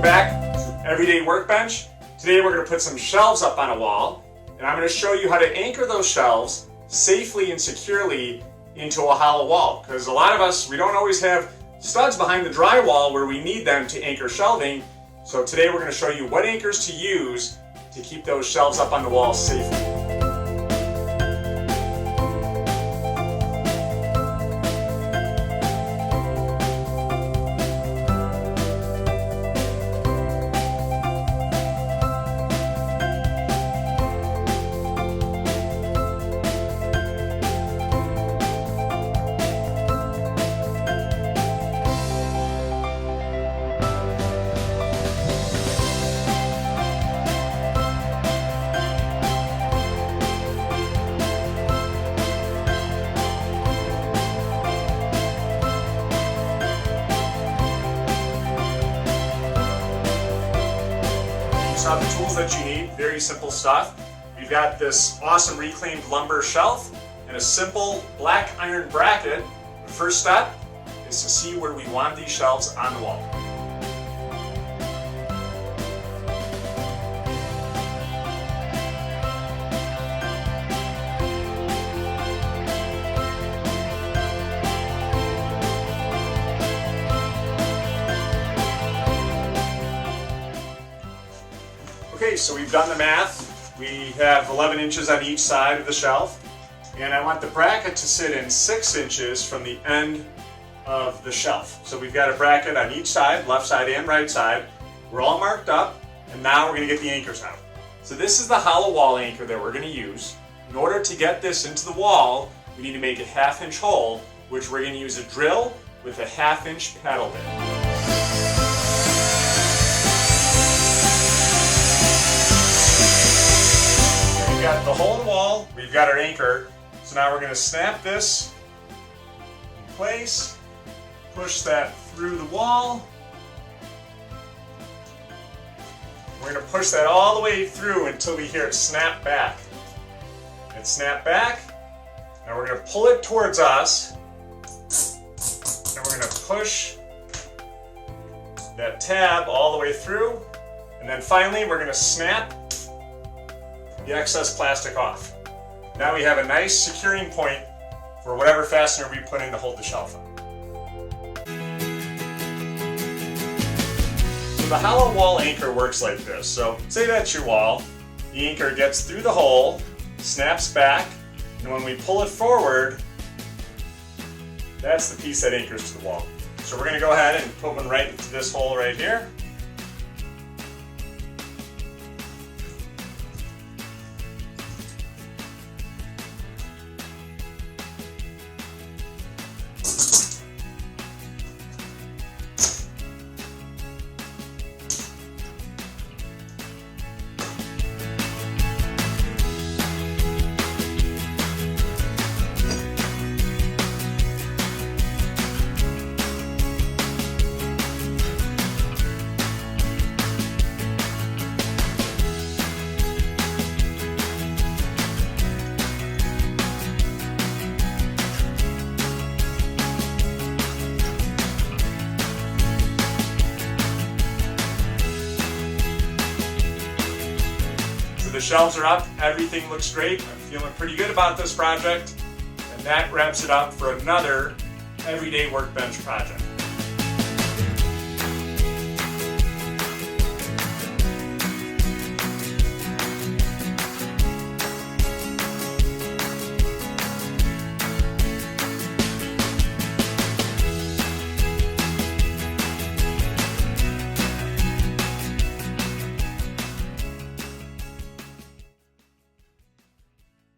back to Everyday Workbench. Today we're going to put some shelves up on a wall, and I'm going to show you how to anchor those shelves safely and securely into a hollow wall. Because a lot of us, we don't always have studs behind the drywall where we need them to anchor shelving. So today we're going to show you what anchors to use to keep those shelves up on the wall safely. The tools that you need, very simple stuff. We've got this awesome reclaimed lumber shelf and a simple black iron bracket. The first step is to see where we want these shelves on the wall. Okay, so we've done the math. We have 11 inches on each side of the shelf, and I want the bracket to sit in 6 inches from the end of the shelf. So we've got a bracket on each side, left side and right side. We're all marked up, and now we're going to get the anchors out. So this is the hollow wall anchor that we're going to use. In order to get this into the wall, we need to make a 1/2 inch hole, which we're going to use a drill with a 1/2 inch paddle bit. We've got the hole in the wall, we've got our anchor, so now we're going to snap this in place, push that through the wall. We're going to push that all the way through until we hear it snap back. It snapped back, now we're going to pull it towards us, and we're going to push that tab all the way through, and then finally we're going to snap the excess plastic off. Now we have a nice securing point for whatever fastener we put in to hold the shelf up. So the hollow wall anchor works like this. So say that's your wall, the anchor gets through the hole, snaps back, and when we pull it forward, that's the piece that anchors to the wall. So we're going to go ahead and put one right into this hole right here. The shelves are up, everything looks great. I'm feeling pretty good about this project, and that wraps it up for another Everyday Workbench project.